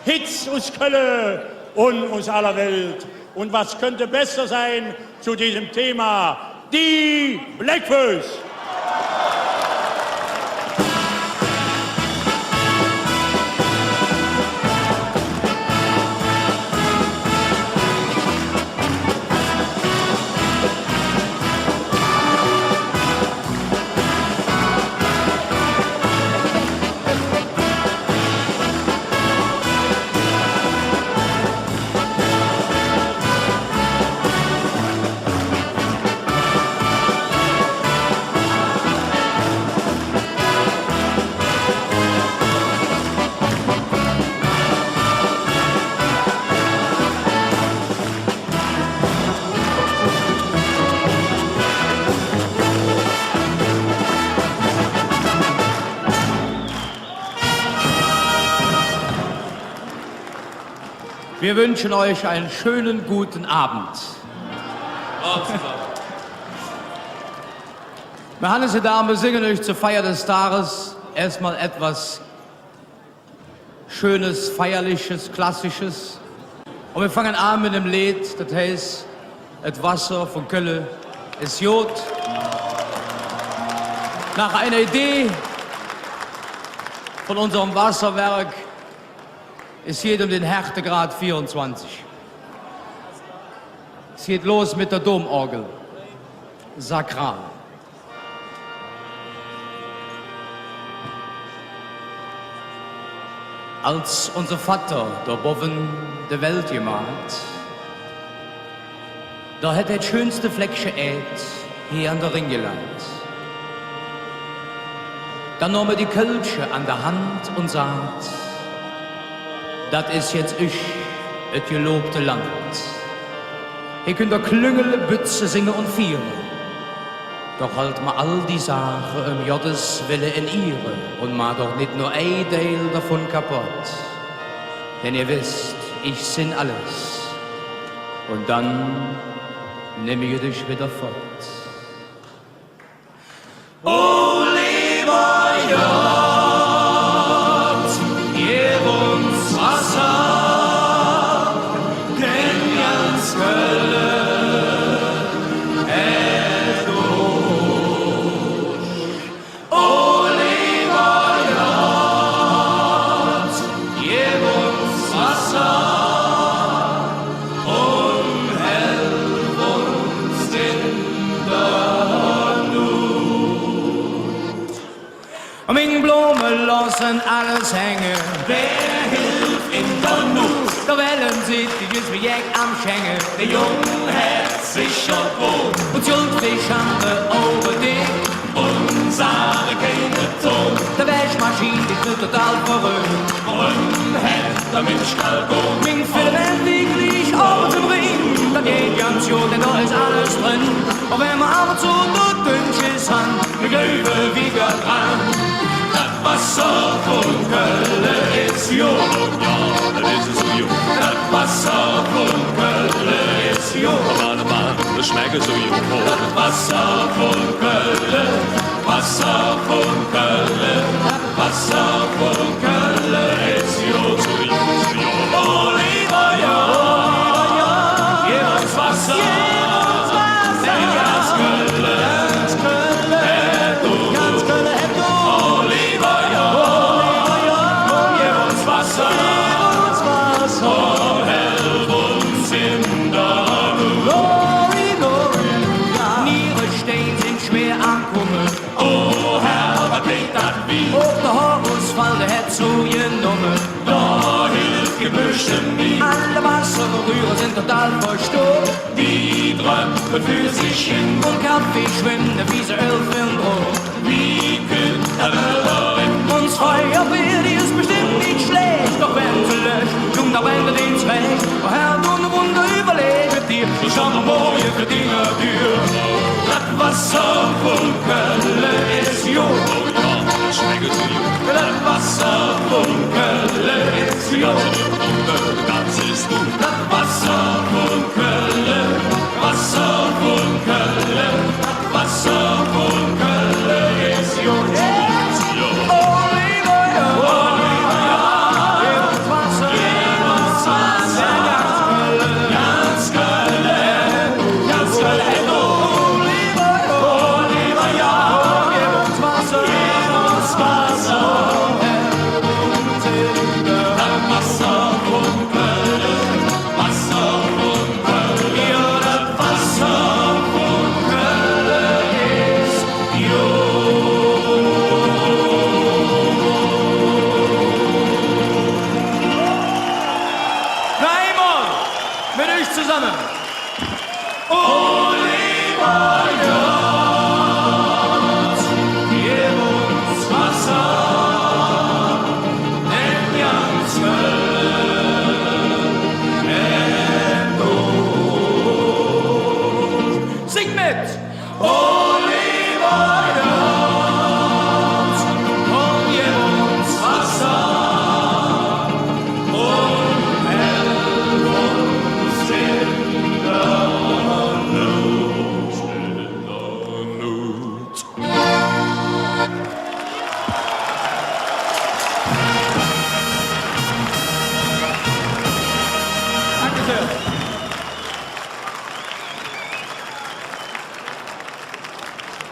Hits aus Köln und aus aller Welt. Und was könnte besser sein zu diesem Thema? Die Blackfoes! Wir wünschen euch einen schönen guten Abend. Meine Herren und Damen, wir singen euch zur Feier des Tages erstmal etwas Schönes, Feierliches, Klassisches. Und wir fangen an mit dem Lied, das heißt «Et Wasser von Köln ist Jod». Nach einer Idee von unserem Wasserwerk es geht um den Härtegrad 24. Es geht los mit der Domorgel. Sakral. Als unser Vater der Boven der Welt gemacht, da hat er das schönste Fleckchen Erd hier an der Ringeland. Dann nahm er die Kölsche an der Hand und sagt, das ist jetzt ich, et gelobte Land. Hier könnt ihr Klüngele, Bütze, singen und vieren. Doch halt mal all die Sachen Gottes Wille in ihre und mal doch nicht nur ein Teil davon kaputt. Denn ihr wisst, ich sind alles. Und dann nehme ich dich wieder fort. Oh, lieber Gott, lassen alles hängen. Wer hilft in der Not? Der Wellen sieht die Jüsbejäg am Schängen. Der Junge hat sicher Brot und Schuldfisch haben wir over dich. Unsere keine Ton. Der Wäschmaschine ist nur total verrückt. Und hat der Milchkalkon. Mein Film wirklich auf zum Ring. Da geht ganz gut, denn da ist alles drin. Und wenn wir aber zu der Dünnschiss haben, wir glauben wieder dran. Wasser von Köln ist Jod, ja, das ist es so Jod. Das Wasser von Köln ist Jod, Mann, das schmeckt so Jod. Das Wasser von Köln, Wasser von Köln, Wasser von Köln ist Jod, so Jod, so Jod. Oh, lieber Jod, gib uns Wasser. Auch der Horusfall, der hat zugenommen. Da hilft Gebüsche nie. Alle Wasserrührer sind total verstorben. Die Tröpfe für sich hin. Und Kaffee schwimmen wie so Elfenbrot. Wie kühlt der Hörerin. Uns Feuerwehr, die ist bestimmt nicht schlecht. Doch wenn sie löscht, tun da brennt ins Recht. Oh Herr, du ne Wunder überlebe dir. Ich schau noch morgen für Dinge dir. Das Wasser von Köln ist Jod. Schmeckt zu Jod. Das Wasser von Köln ist Jod. Und das ist gut. Das Wasser von Köln, Wasser von Köln, das Wasser von Köln.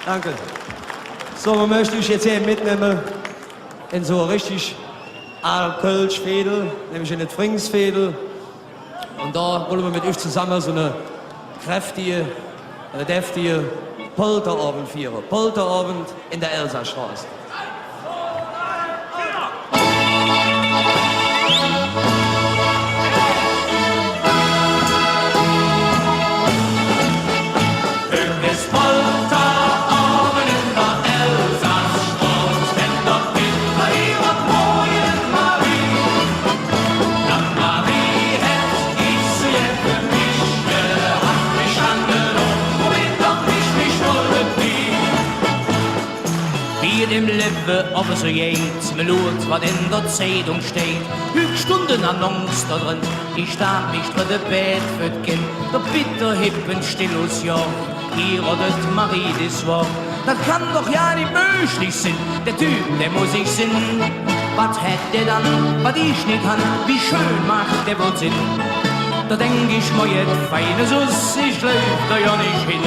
Danke. So, man möchte ich jetzt hier mitnehmen in so eine richtig Kölsch-Fädel, nämlich in eine Fringsfädel. Und da wollen wir mit euch zusammen so eine kräftige, deftige Polterabend feiern. Polterabend in der Elsastraße. Im Leben, aber so jetzt, mir schaut, was in der Zeitung steht. Hüb Stunden Annonce da drin, ich starb mich vor der Bett für das Kind. Der bitter hippen stilles Jahr, hier redet Marie das Wort. Das kann doch ja nicht möglich sein, der Typ, der muss ich sinn. Was hätt der dann, was ich nicht kann, wie schön macht der wohl Sinn. Da denk ich mir jetzt, feine Suss, ich löf da ja nicht hin.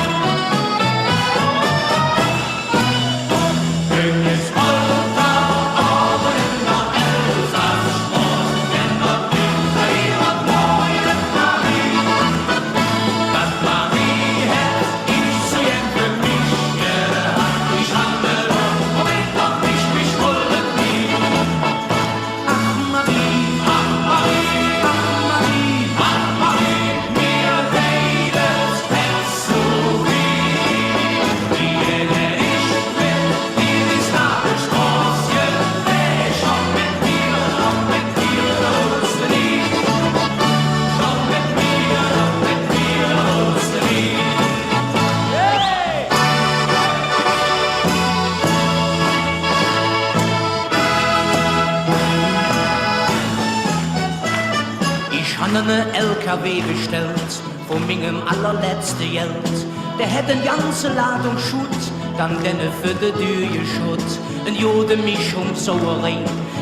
Eine LKW bestellt, von mingem allerletzte Geld. Der hätte eine ganze Ladung Schutt, dann denne für de Düje Schutt. Eine Jode-Mischung Sauerei,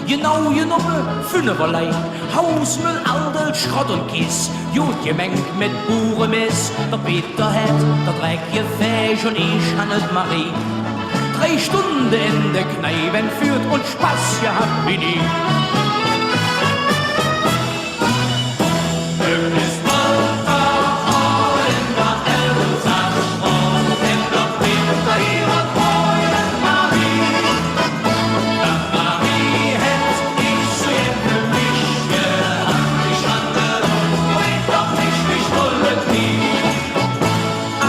genau genommen Fünferlei. Hausmüll, Aldel, Schrott und Kiss, Jod gemengt mit Buremis. Der Peter hat, der Dreck gefäsch und ich hannet Marie. 3 Stunden in der Kneipe führt und Spaß gehabt wie nie.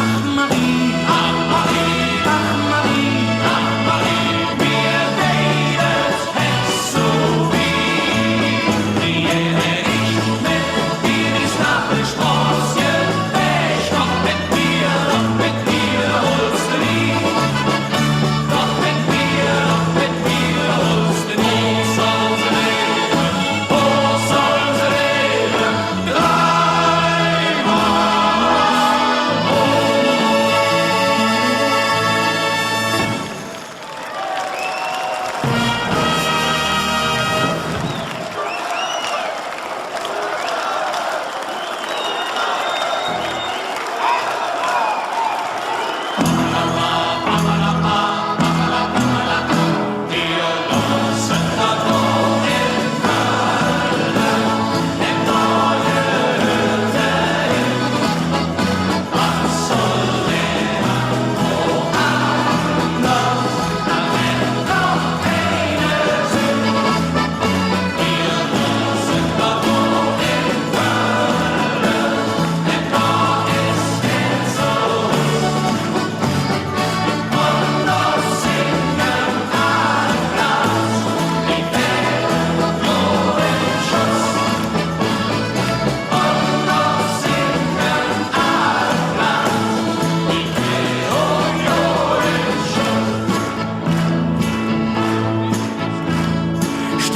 Ach Marie, mir weidet es so wie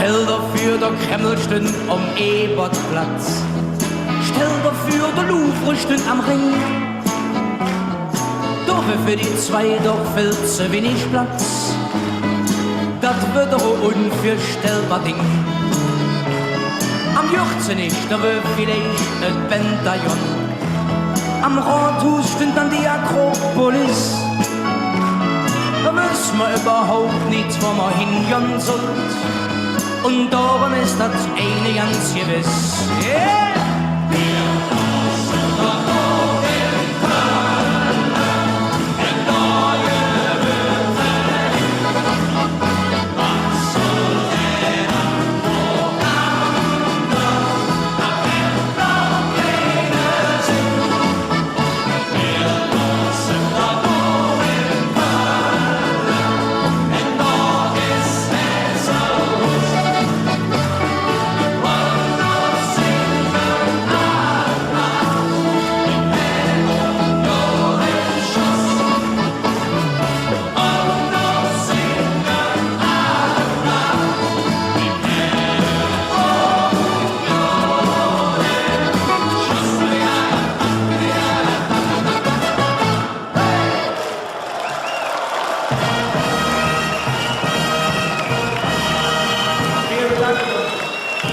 Stell dafür, der Kreml stünd am Ebertplatz. Stell dafür, der Louvre stünd am Ring. Doch für die zwei doch viel zu wenig Platz. Das wird doch ein unvorstellbar Ding. Am Jürzenich, da wird vielleicht ein Pentagon. Am Rathaus stünd dann die Akropolis. Da wissen wir überhaupt nicht, wo wir hingehen sollen. Und darum ist das eine ganz gewiss. Yeah!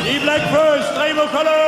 Die Blackfoot, Tremo Color!